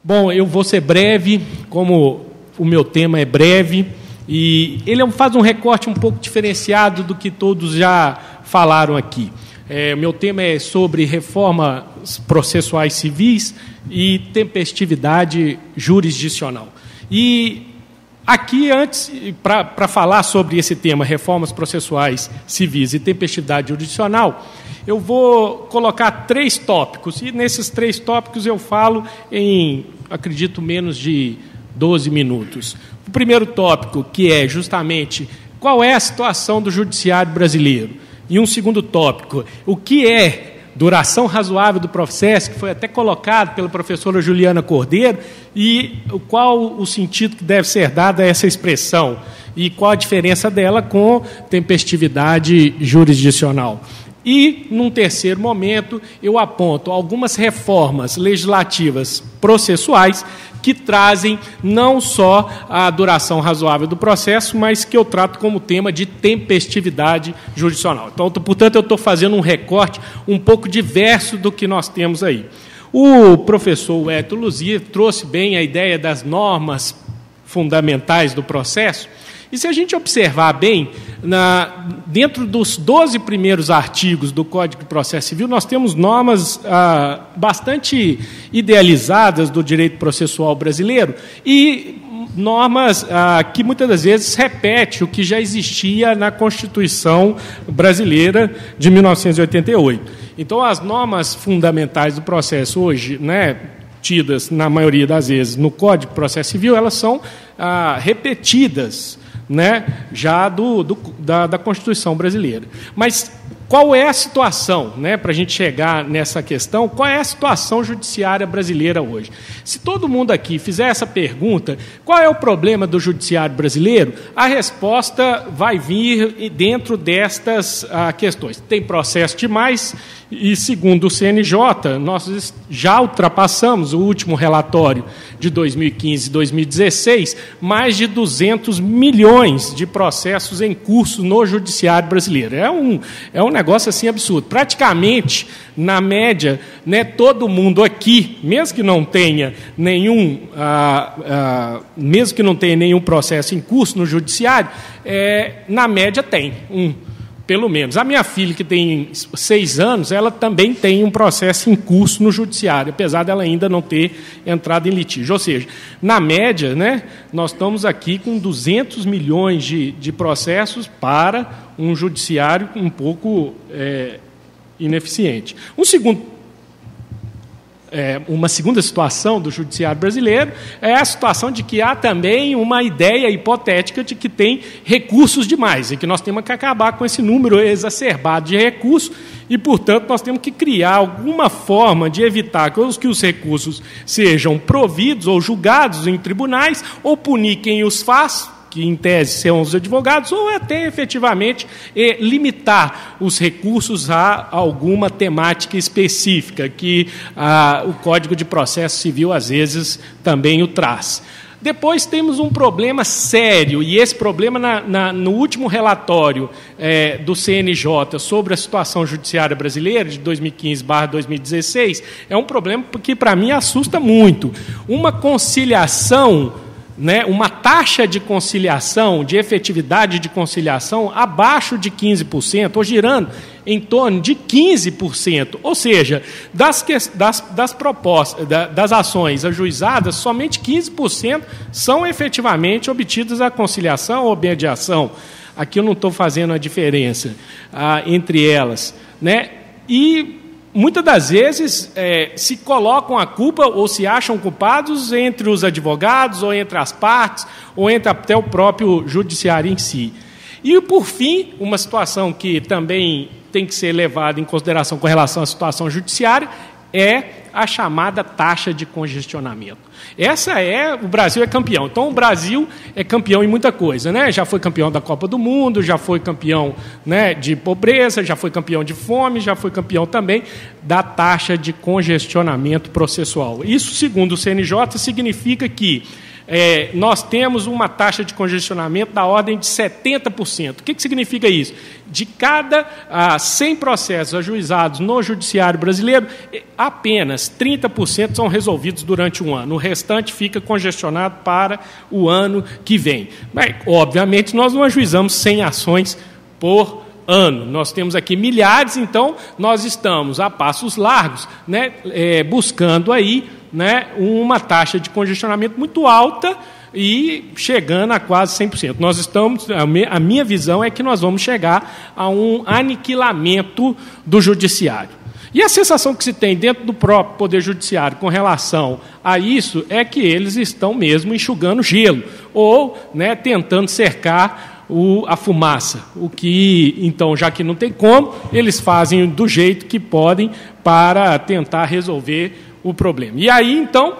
Bom, eu vou ser breve, como o meu tema é breve, e ele faz um recorte um pouco diferenciado do que todos já falaram aqui. Meu tema é sobre reformas processuais civis e tempestividade jurisdicional. E aqui, antes, para falar sobre esse tema, reformas processuais civis e tempestividade jurisdicional, eu vou colocar 3 tópicos, e nesses 3 tópicos eu falo em, acredito, menos de 12 minutos. O primeiro tópico, que é justamente qual é a situação do judiciário brasileiro. E um segundo tópico, o que é duração razoável do processo, que foi até colocado pela professora Juliana Cordeiro, e qual o sentido que deve ser dado a essa expressão, e qual a diferença dela com tempestividade jurisdicional. E, num terceiro momento, eu aponto algumas reformas legislativas processuais que trazem não só a duração razoável do processo, mas que eu trato como tema de tempestividade jurisdicional. Então, portanto, eu estou fazendo um recorte um pouco diverso do que nós temos aí. O professor Hélio Luzia trouxe bem a ideia das normas fundamentais do processo. E se a gente observar bem, dentro dos 12 primeiros artigos do Código de Processo Civil, nós temos normas bastante idealizadas do direito processual brasileiro e normas que muitas das vezes repetem o que já existia na Constituição brasileira de 1988. Então, as normas fundamentais do processo hoje, tidas, na maioria das vezes, no Código de Processo Civil, elas são repetidas, já da Constituição brasileira. Mas qual é a situação, para a gente chegar nessa questão, qual é a situação judiciária brasileira hoje? Se todo mundo aqui fizer essa pergunta, qual é o problema do judiciário brasileiro? A resposta vai vir dentro destas questões. Tem processo demais e, segundo o CNJ, nós já ultrapassamos o último relatório de 2015 e 2016, mais de 200 milhões de processos em curso no judiciário brasileiro. É um negócio assim absurdo. Praticamente, na média, todo mundo aqui, mesmo que não tenha nenhum processo em curso no judiciário, na média tem pelo menos. A minha filha, que tem 6 anos, ela também tem um processo em curso no judiciário, apesar dela ainda não ter entrado em litígio. Ou seja, na média, nós estamos aqui com 200 milhões de processos para um judiciário um pouco ineficiente. Uma segunda situação do judiciário brasileiro é a situação de que há também uma ideia hipotética de que tem recursos demais e que nós temos que acabar com esse número exacerbado de recursos e, portanto, nós temos que criar alguma forma de evitar que os recursos sejam providos ou julgados em tribunais ou punir quem os faz, que em tese são os advogados, ou até efetivamente limitar os recursos a alguma temática específica, que o Código de Processo Civil, às vezes, também o traz. Depois temos um problema sério, e esse problema, no último relatório do CNJ sobre a situação judiciária brasileira, de 2015/2016, é um problema que, para mim, assusta muito. Uma conciliação, uma taxa de conciliação, de efetividade de conciliação abaixo de 15%, ou girando em torno de 15%. Ou seja, das propostas, das ações ajuizadas, somente 15% são efetivamente obtidas a conciliação ou mediação. Aqui eu não estou fazendo a diferença entre elas. E muitas das vezes se colocam a culpa ou se acham culpados entre os advogados, ou entre as partes, ou entre até o próprio judiciário em si. E, por fim, uma situação que também tem que ser levada em consideração com relação à situação judiciária é a chamada taxa de congestionamento. O Brasil é campeão. Então, o Brasil é campeão em muita coisa, Já foi campeão da Copa do Mundo, já foi campeão, de pobreza, já foi campeão de fome, já foi campeão também da taxa de congestionamento processual. Isso, segundo o CNJ, significa que nós temos uma taxa de congestionamento da ordem de 70%. O que significa isso? De cada 100 processos ajuizados no judiciário brasileiro, apenas 30% são resolvidos durante um ano. O restante fica congestionado para o ano que vem. Mas, obviamente, nós não ajuizamos 100 ações por ano. Nós temos aqui milhares, então nós estamos a passos largos, né, buscando aí, né, uma taxa de congestionamento muito alta e chegando a quase 100%. Nós estamos, a minha visão é que nós vamos chegar a um aniquilamento do judiciário. E a sensação que se tem dentro do próprio Poder Judiciário com relação a isso é que eles estão mesmo enxugando gelo, ou, né, tentando cercar a fumaça. O que, então, já que não tem como, eles fazem do jeito que podem para tentar resolver o problema. E aí, então,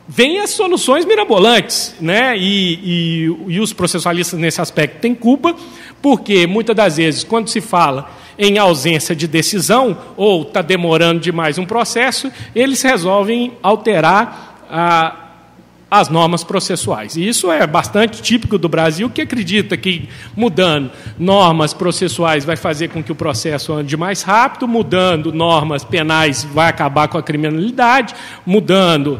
vêm as soluções mirabolantes, né? E os processualistas, nesse aspecto, têm culpa, porque, muitas das vezes, quando se fala em ausência de decisão, ou está demorando demais um processo, eles resolvem alterar as normas processuais. E isso é bastante típico do Brasil, que acredita que mudando normas processuais vai fazer com que o processo ande mais rápido, mudando normas penais vai acabar com a criminalidade, mudando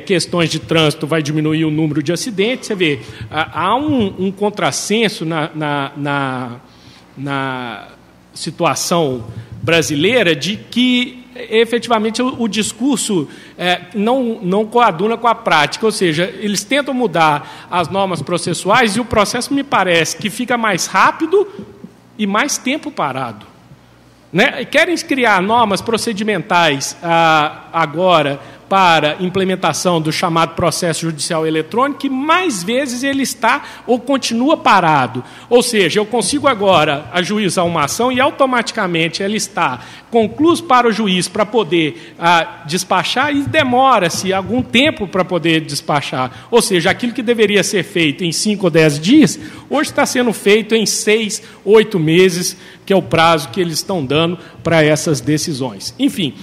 questões de trânsito vai diminuir o número de acidentes. Você vê, há um contrassenso na situação brasileira de que efetivamente o discurso não coaduna com a prática, ou seja, eles tentam mudar as normas processuais e o processo me parece que fica mais rápido e mais tempo parado, né? Querem criar normas procedimentais agora para implementação do chamado processo judicial eletrônico, que mais vezes ele está ou continua parado. Ou seja, eu consigo agora ajuizar uma ação e automaticamente ela está conclusa para o juiz para poder despachar, e demora-se algum tempo para poder despachar. Ou seja, aquilo que deveria ser feito em 5 ou 10 dias, hoje está sendo feito em 6, 8 meses, que é o prazo que eles estão dando para essas decisões. Enfim,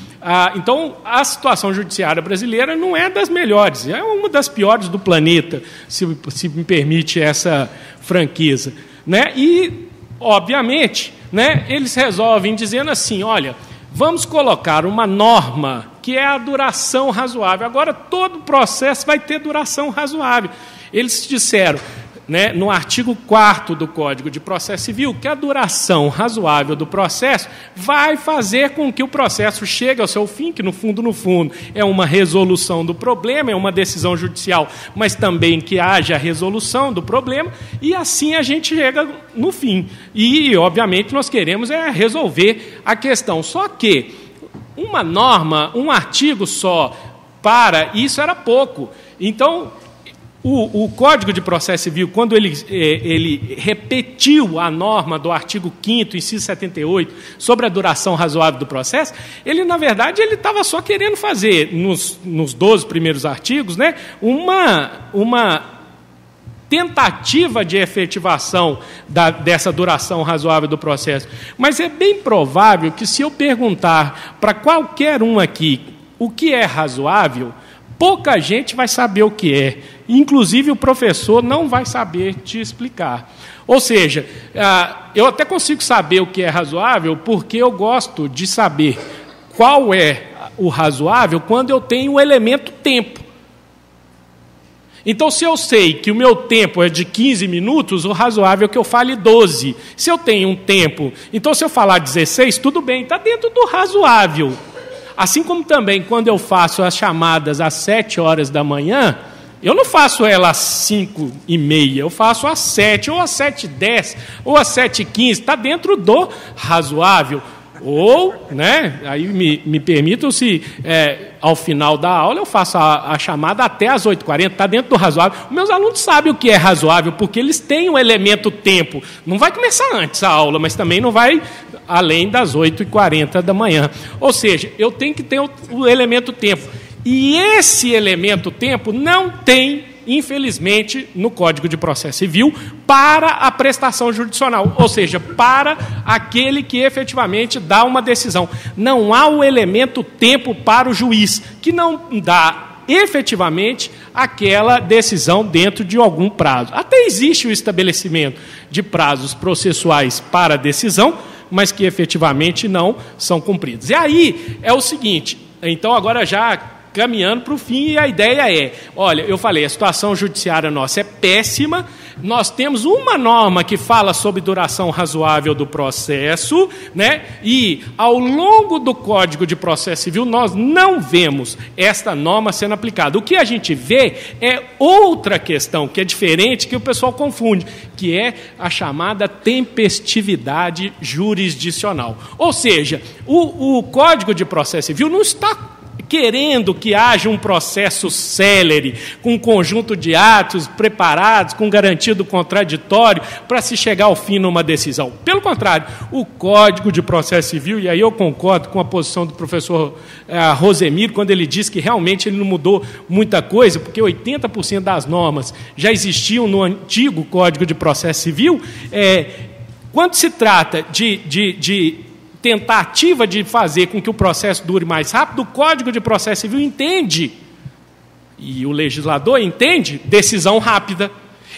então, a situação judiciária brasileira não é das melhores, é uma das piores do planeta, se me permite essa franqueza, né? E, obviamente, né, eles resolvem dizendo assim, olha, vamos colocar uma norma que é a duração razoável. Agora, todo o processo vai ter duração razoável. Eles disseram, né, no artigo 4º do Código de Processo Civil, que a duração razoável do processo vai fazer com que o processo chegue ao seu fim, que no fundo, é uma resolução do problema, é uma decisão judicial, mas também que haja a resolução do problema, e assim a gente chega no fim. E, obviamente, nós queremos resolver a questão. Só que uma norma, um artigo só, para isso era pouco. Então, o Código de Processo Civil, quando ele repetiu a norma do artigo 5º, inciso 78, sobre a duração razoável do processo, ele, na verdade, ele estava só querendo fazer, nos 12 primeiros artigos, né, uma tentativa de efetivação dessa duração razoável do processo. Mas é bem provável que, se eu perguntar para qualquer um aqui o que é razoável, pouca gente vai saber o que é. Inclusive, o professor não vai saber te explicar. Ou seja, eu até consigo saber o que é razoável porque eu gosto de saber qual é o razoável quando eu tenho o elemento tempo. Então, se eu sei que o meu tempo é de 15 minutos, o razoável é que eu fale 12. Se eu tenho um tempo, então se eu falar 16, tudo bem, está dentro do razoável. Assim como também, quando eu faço as chamadas às 7 horas da manhã, eu não faço ela às 5h30, eu faço às 7, ou às 7h10, ou às 7h15, está dentro do razoável. Ou, né, aí me permitam, se ao final da aula eu faço a chamada até às 8h40, está dentro do razoável. Meus alunos sabem o que é razoável, porque eles têm o elemento tempo. Não vai começar antes a aula, mas também não vai além das 8h40 da manhã. Ou seja, eu tenho que ter o elemento tempo. E esse elemento tempo não tem, infelizmente, no Código de Processo Civil para a prestação jurisdicional, ou seja, para aquele que efetivamente dá uma decisão. Não há o elemento tempo para o juiz, que não dá efetivamente aquela decisão dentro de algum prazo. Até existe o estabelecimento de prazos processuais para a decisão, mas que efetivamente não são cumpridos. E aí é o seguinte, então agora já caminhando para o fim, e a ideia é, olha, eu falei, a situação judiciária nossa é péssima, nós temos uma norma que fala sobre duração razoável do processo, né? E ao longo do Código de Processo Civil nós não vemos esta norma sendo aplicada. O que a gente vê é outra questão, que é diferente, que o pessoal confunde, que é a chamada tempestividade jurisdicional. Ou seja, o Código de Processo Civil não está querendo que haja um processo célere, com um conjunto de atos preparados, com garantia do contraditório, para se chegar ao fim numa decisão. Pelo contrário, o Código de Processo Civil, e aí eu concordo com a posição do professor Rosemiro, quando ele diz que realmente ele não mudou muita coisa, porque 80% das normas já existiam no antigo Código de Processo Civil. Quando se trata de tentativa de fazer com que o processo dure mais rápido, o Código de Processo Civil entende, e o legislador entende, decisão rápida.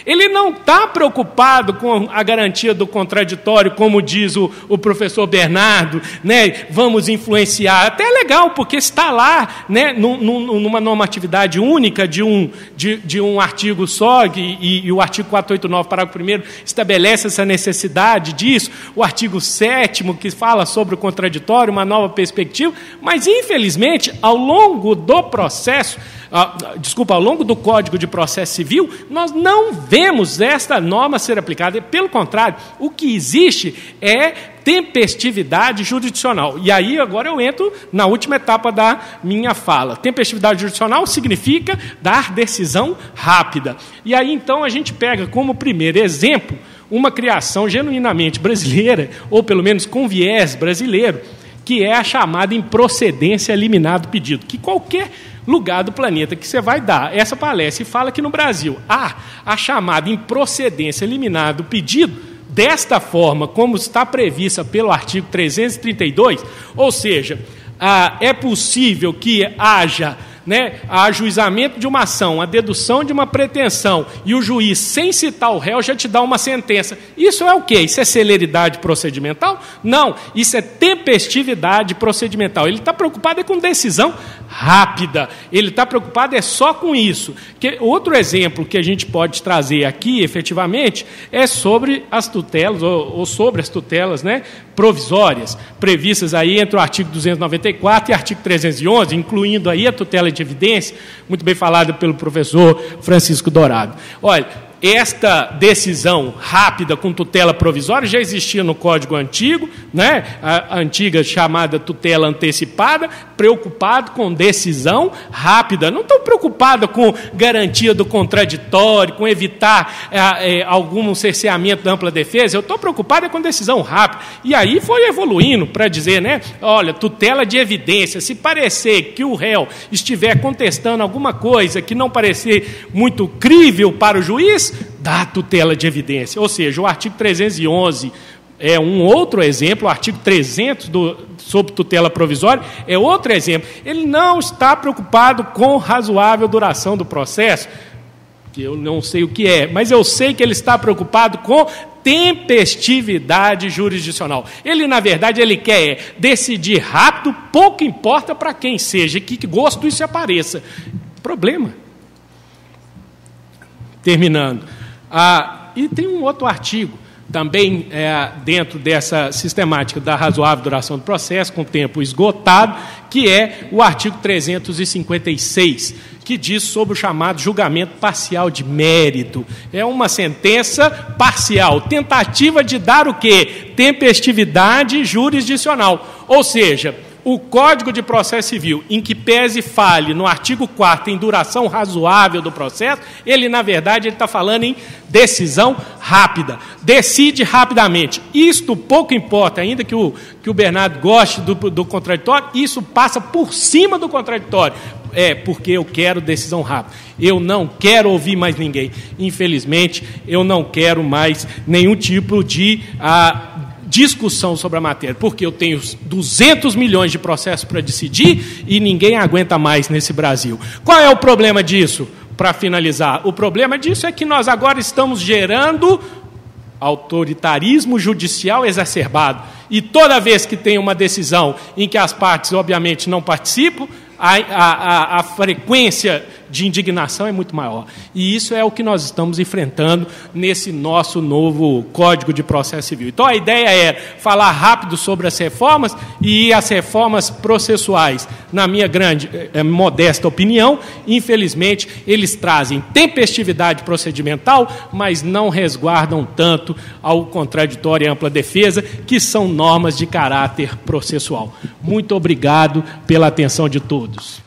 Ele não está preocupado com a garantia do contraditório, como diz o professor Bernardo, né? Vamos influenciar. Até é legal, porque está lá, né, numa normatividade única de um artigo só, e o artigo 489, parágrafo 1º, estabelece essa necessidade disso, o artigo 7º, que fala sobre o contraditório, uma nova perspectiva, mas, infelizmente, ao longo do processo, ao longo do Código de Processo Civil, nós não vemos esta norma ser aplicada. Pelo contrário, o que existe é tempestividade jurisdicional. E aí, agora eu entro na última etapa da minha fala. Tempestividade jurisdicional significa dar decisão rápida. E aí, então, a gente pega como primeiro exemplo uma criação genuinamente brasileira, ou pelo menos com viés brasileiro, que é a chamada improcedência liminar do pedido, que qualquer lugar do planeta que você vai dar essa palestra e fala que no Brasil há a chamada improcedência liminar do pedido, desta forma, como está prevista pelo artigo 332, ou seja, é possível que haja, né, a ajuizamento de uma ação, a dedução de uma pretensão, e o juiz, sem citar o réu, já te dá uma sentença. Isso é o quê? Isso é celeridade procedimental? Não, isso é tempestividade procedimental. Ele está preocupado com decisão rápida, ele está preocupado só com isso. Outro exemplo que a gente pode trazer aqui, efetivamente, é sobre as tutelas, ou sobre as tutelas, né, provisórias, previstas aí entre o artigo 294 e o artigo 311, incluindo aí a tutela de evidência, muito bem falada pelo professor Francisco Dourado. Olha, esta decisão rápida com tutela provisória já existia no Código Antigo, né? A antiga chamada tutela antecipada, preocupado com decisão rápida. Não estou preocupado com garantia do contraditório, com evitar algum cerceamento da ampla defesa. Eu estou preocupado com decisão rápida. E aí foi evoluindo para dizer, né? Olha, tutela de evidência. Se parecer que o réu estiver contestando alguma coisa que não parecer muito crível para o juiz, dá tutela de evidência. Ou seja, o artigo 311 é um outro exemplo, o artigo 300 sobre tutela provisória é outro exemplo. Ele não está preocupado com razoável duração do processo, que eu não sei o que é, mas eu sei que ele está preocupado com tempestividade jurisdicional. Ele, na verdade, ele quer decidir rápido, pouco importa para quem seja, que gosto isso apareça. Problema. Terminando. E tem um outro artigo, também dentro dessa sistemática da razoável duração do processo, com tempo esgotado, que é o artigo 356, que diz sobre o chamado julgamento parcial de mérito. É uma sentença parcial, tentativa de dar o quê? Tempestividade jurisdicional. Ou seja, o Código de Processo Civil, em que pese fale no artigo 4º em duração razoável do processo, ele, na verdade, ele está falando em decisão rápida. Decide rapidamente. Isto pouco importa, ainda que o Bernardo goste do contraditório, isso passa por cima do contraditório. Porque eu quero decisão rápida. Eu não quero ouvir mais ninguém. Infelizmente, eu não quero mais nenhum tipo de discussão sobre a matéria, porque eu tenho 200 milhões de processos para decidir e ninguém aguenta mais nesse Brasil. Qual é o problema disso? para finalizar, o problema disso é que nós agora estamos gerando autoritarismo judicial exacerbado. E toda vez que tem uma decisão em que as partes, obviamente, não participam, a frequência de indignação é muito maior. E isso é o que nós estamos enfrentando nesse nosso novo Código de Processo Civil. Então, a ideia é falar rápido sobre as reformas e as reformas processuais, na minha grande, modesta opinião, infelizmente, eles trazem tempestividade procedimental, mas não resguardam tanto ao contraditório e ampla defesa, que são normas de caráter processual. Muito obrigado pela atenção de todos.